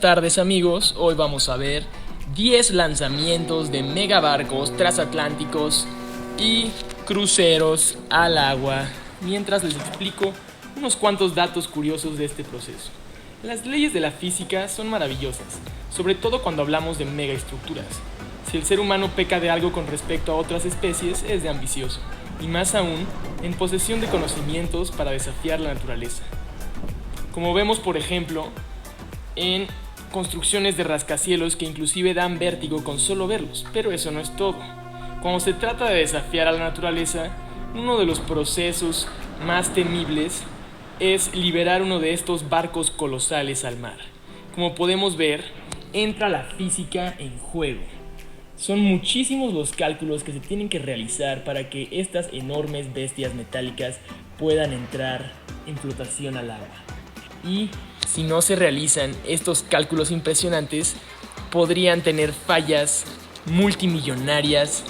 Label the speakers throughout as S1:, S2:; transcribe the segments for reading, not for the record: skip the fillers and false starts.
S1: tardes amigos, hoy vamos a ver 10 lanzamientos de megabarcos transatlánticos y cruceros al agua, mientras les explico unos cuantos datos curiosos de este proceso. Las leyes de la física son maravillosas, sobre todo cuando hablamos de megaestructuras. Si el ser humano peca de algo con respecto a otras especies, es de ambicioso, y más aún, en posesión de conocimientos para desafiar la naturaleza. Como vemos, por ejemplo, en construcciones de rascacielos que inclusive dan vértigo con solo verlos, pero eso no es todo. Cuando se trata de desafiar a la naturaleza, uno de los procesos más temibles es liberar uno de estos barcos colosales al mar. Como podemos ver, entra la física en juego. Son muchísimos los cálculos que se tienen que realizar para que estas enormes bestias metálicas puedan entrar en flotación al agua. Y si no se realizan estos cálculos impresionantes, podrían tener fallas multimillonarias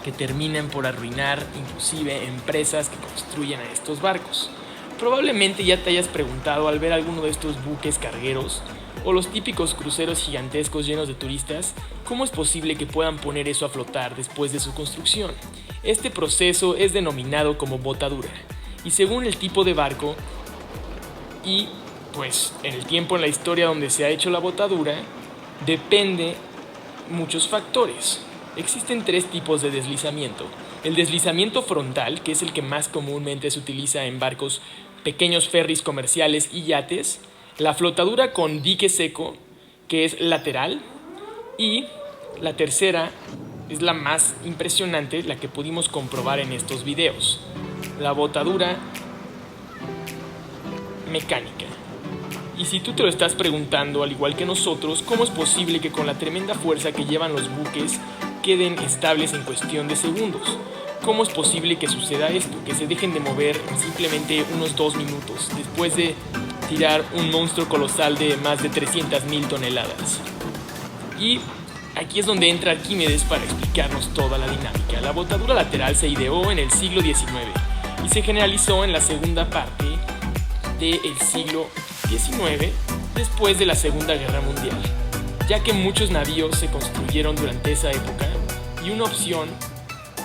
S1: que terminan por arruinar inclusive empresas que construyen a estos barcos. Probablemente ya te hayas preguntado al ver alguno de estos buques cargueros o los típicos cruceros gigantescos llenos de turistas, ¿cómo es posible que puedan poner eso a flotar después de su construcción? Este proceso es denominado como botadura, y según el tipo de barco y pues en el tiempo en la historia donde se ha hecho la botadura, depende muchos factores. Existen 3 tipos de deslizamiento. El deslizamiento frontal, que es el que más comúnmente se utiliza en barcos, pequeños ferries comerciales y yates. La flotadura con dique seco, que es lateral. Y la tercera es la más impresionante, la que pudimos comprobar en estos videos. La botadura mecánica. Y si tú te lo estás preguntando, al igual que nosotros, ¿cómo es posible que con la tremenda fuerza que llevan los buques queden estables en cuestión de segundos? ¿Cómo es posible que suceda esto? Que se dejen de mover en simplemente unos 2 minutos, después de tirar un monstruo colosal de más de 300.000 toneladas. Y aquí es donde entra Arquímedes para explicarnos toda la dinámica. La botadura lateral se ideó en el siglo XIX y se generalizó en la segunda parte del siglo XIX, después de la Segunda Guerra Mundial, ya que muchos navíos se construyeron durante esa época y una opción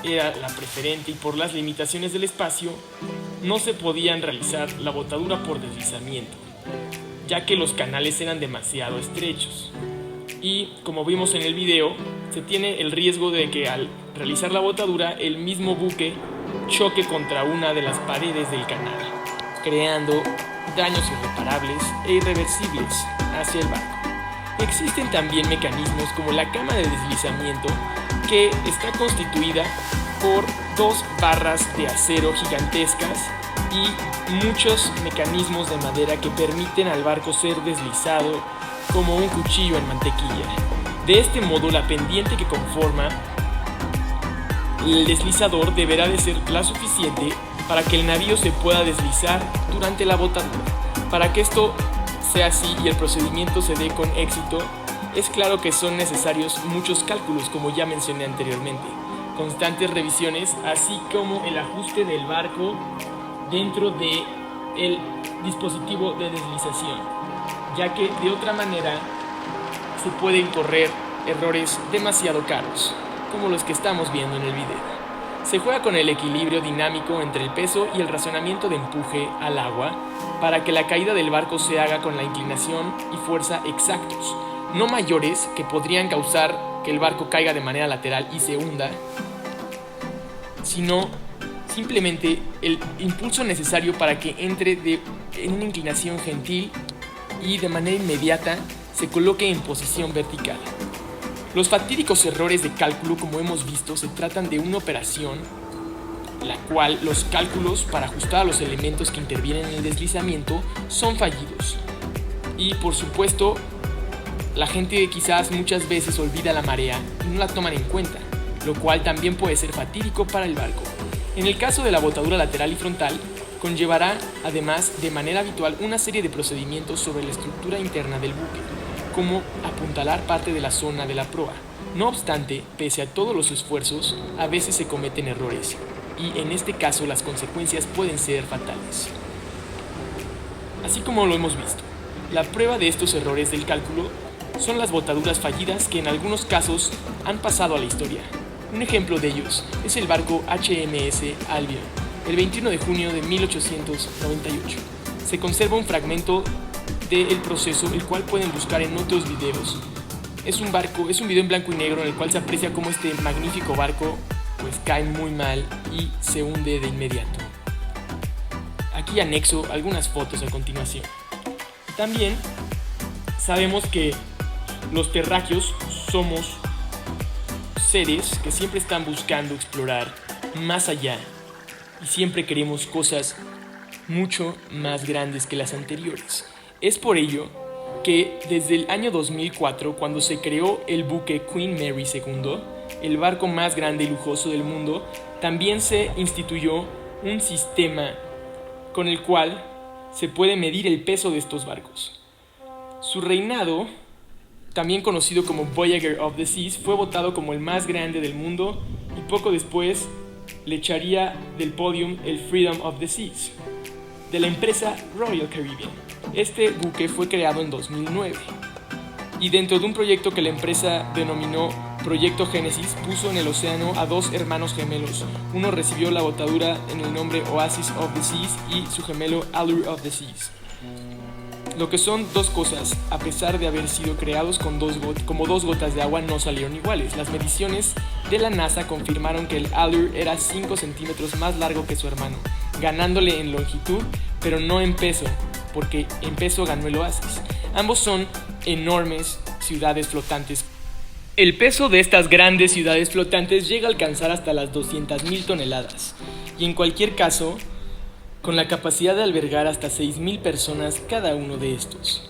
S1: era la preferente, y por las limitaciones del espacio no se podían realizar la botadura por deslizamiento, ya que los canales eran demasiado estrechos. Y como vimos en el video, se tiene el riesgo de que al realizar la botadura el mismo buque choque contra una de las paredes del canal, creando daños irreparables e irreversibles hacia el barco. Existen también mecanismos como la cama de deslizamiento, que está constituida por 2 barras de acero gigantescas y muchos mecanismos de madera que permiten al barco ser deslizado como un cuchillo en mantequilla. De este modo, la pendiente que conforma el deslizador deberá de ser la suficiente para que el navío se pueda deslizar durante la botadura. Para que esto sea así y el procedimiento se dé con éxito, es claro que son necesarios muchos cálculos, como ya mencioné anteriormente, constantes revisiones, así como el ajuste del barco dentro del dispositivo de deslización, ya que de otra manera se pueden correr errores demasiado caros, como los que estamos viendo en el video. Se juega con el equilibrio dinámico entre el peso y el razonamiento de empuje al agua para que la caída del barco se haga con la inclinación y fuerza exactos, no mayores que podrían causar que el barco caiga de manera lateral y se hunda, sino simplemente el impulso necesario para que entre en una inclinación gentil y de manera inmediata se coloque en posición vertical. Los fatídicos errores de cálculo, como hemos visto, se tratan de una operación la cual los cálculos para ajustar a los elementos que intervienen en el deslizamiento son fallidos. Y por supuesto, la gente quizás muchas veces olvida la marea y no la toman en cuenta, lo cual también puede ser fatídico para el barco. En el caso de la botadura lateral y frontal, conllevará además de manera habitual una serie de procedimientos sobre la estructura interna del buque, como apuntalar parte de la zona de la proa. No obstante, pese a todos los esfuerzos, a veces se cometen errores, y en este caso las consecuencias pueden ser fatales. Así como lo hemos visto, La prueba de estos errores del cálculo son las botaduras fallidas que en algunos casos han pasado a la historia. Un ejemplo de ellos es el barco HMS Albion, el 21 de junio de 1898. Se conserva un fragmento del proceso, el cual pueden buscar en otros videos. Es un video en blanco y negro en el cual se aprecia cómo este magnífico barco pues cae muy mal y se hunde de inmediato. Aquí anexo algunas fotos a continuación. También sabemos que los terráqueos somos seres que siempre están buscando explorar más allá y siempre queremos cosas mucho más grandes que las anteriores. Es por ello que desde el año 2004, cuando se creó el buque Queen Mary II, el barco más grande y lujoso del mundo, también se instituyó un sistema con el cual se puede medir el peso de estos barcos. Su reinado, también conocido como Voyager of the Seas, fue votado como el más grande del mundo y poco después le echaría del podium el Freedom of the Seas, de la empresa Royal Caribbean. Este buque fue creado en 2009 y dentro de un proyecto que la empresa denominó Proyecto Génesis, puso en el océano a dos hermanos gemelos. Uno recibió la botadura en el nombre Oasis of the Seas y su gemelo Allure of the Seas. Lo que son dos cosas, a pesar de haber sido creados como dos gotas de agua, no salieron iguales. Las mediciones de la NASA confirmaron que el Allure era 5 centímetros más largo que su hermano, ganándole en longitud, pero no en peso, porque en peso ganó el Oasis. Ambos son enormes ciudades flotantes. El peso de estas grandes ciudades flotantes llega a alcanzar hasta las 200.000 toneladas, y en cualquier caso, con la capacidad de albergar hasta 6.000 personas cada uno de estos.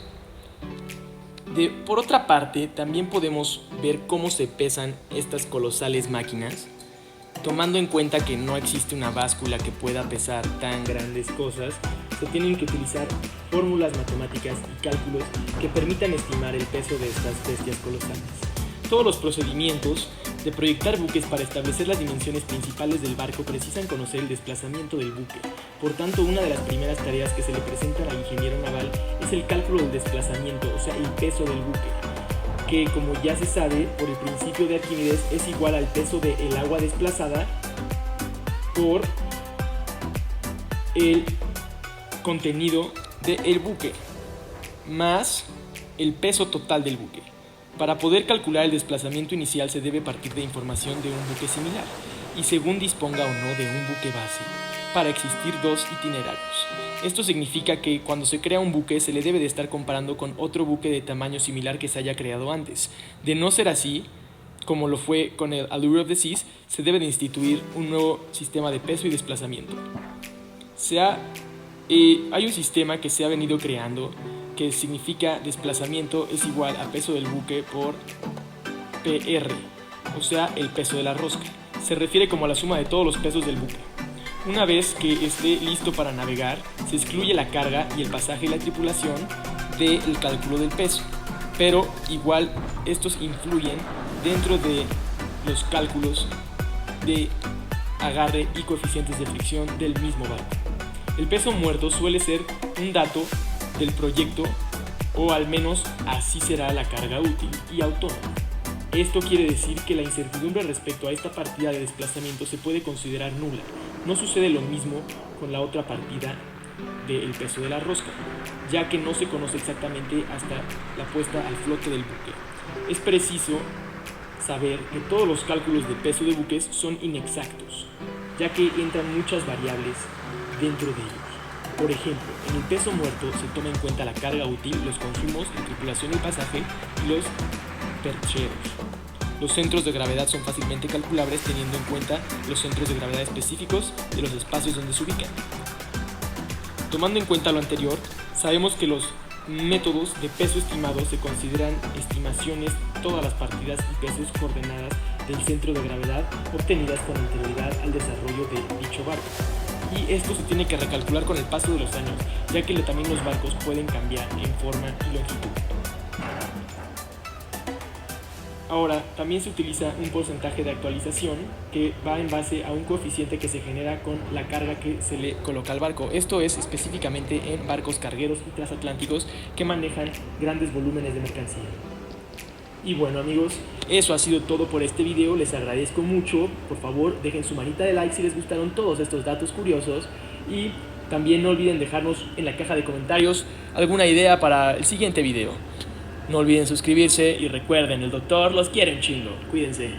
S1: Por otra parte, también podemos ver cómo se pesan estas colosales máquinas, tomando en cuenta que no existe una báscula que pueda pesar tan grandes cosas. Se tienen que utilizar fórmulas matemáticas y cálculos que permitan estimar el peso de estas bestias colosales. Todos los procedimientos de proyectar buques para establecer las dimensiones principales del barco precisan conocer el desplazamiento del buque. Por tanto, una de las primeras tareas que se le presentan al ingeniero naval es el cálculo del desplazamiento, o sea, el peso del buque, que, como ya se sabe por el principio de Arquímedes, es igual al peso del agua desplazada por el contenido del buque más el peso total del buque. Para poder calcular el desplazamiento inicial se debe partir de información de un buque similar y según disponga o no de un buque base, para existir dos itinerarios. Esto significa que cuando se crea un buque se le debe de estar comparando con otro buque de tamaño similar que se haya creado antes. De no ser así, como lo fue con el Allure of the Seas, se debe de instituir un nuevo sistema de peso y desplazamiento. Hay un sistema que se ha venido creando que significa desplazamiento es igual a peso del buque por PR, o sea, el peso de la rosca. Se refiere como a la suma de todos los pesos del buque. Una vez que esté listo para navegar, se excluye la carga y el pasaje y la tripulación del cálculo del peso, pero igual estos influyen dentro de los cálculos de agarre y coeficientes de fricción del mismo barco. El peso muerto suele ser un dato del proyecto, o al menos así será la carga útil y autónoma. Esto quiere decir que la incertidumbre respecto a esta partida de desplazamiento se puede considerar nula. No sucede lo mismo con la otra partida del peso de la rosca, ya que no se conoce exactamente hasta la puesta al flote del buque. Es preciso saber que todos los cálculos de peso de buques son inexactos, ya que entran muchas variables dentro de ellos. Por ejemplo, en el peso muerto se toma en cuenta la carga útil, los consumos, la tripulación y el pasaje y los percheros. Los centros de gravedad son fácilmente calculables teniendo en cuenta los centros de gravedad específicos de los espacios donde se ubican. Tomando en cuenta lo anterior, sabemos que los métodos de peso estimado se consideran estimaciones todas las partidas y pesos coordenadas del centro de gravedad obtenidas con anterioridad al desarrollo de dicho barco. Y esto se tiene que recalcular con el paso de los años, ya que también los barcos pueden cambiar en forma y longitud. Ahora, también se utiliza un porcentaje de actualización que va en base a un coeficiente que se genera con la carga que se le coloca al barco. Esto es específicamente en barcos cargueros y transatlánticos que manejan grandes volúmenes de mercancía. Y bueno, amigos, eso ha sido todo por este video. Les agradezco mucho. Por favor, dejen su manita de like si les gustaron todos estos datos curiosos. Y también no olviden dejarnos en la caja de comentarios alguna idea para el siguiente video. No olviden suscribirse y recuerden, el doctor los quiere un chingo. Cuídense.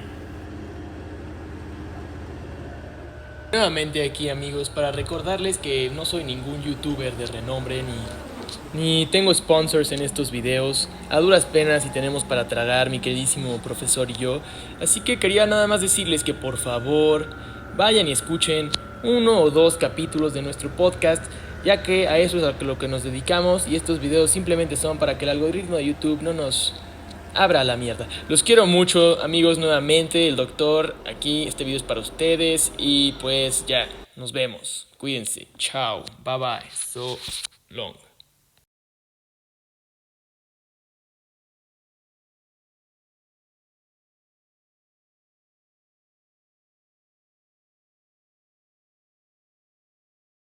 S1: Nuevamente aquí, amigos, para recordarles que no soy ningún youtuber de renombre ni tengo sponsors en estos videos. A duras penas y tenemos para tragar mi queridísimo profesor y yo. Así que quería nada más decirles que por favor vayan y escuchen 1 o 2 capítulos de nuestro podcast, ya que a eso es a lo que nos dedicamos y estos videos simplemente son para que el algoritmo de YouTube no nos abra la mierda. Los quiero mucho, amigos, nuevamente, el doctor aquí, este video es para ustedes y pues ya, nos vemos. Cuídense, chao, bye bye, so long.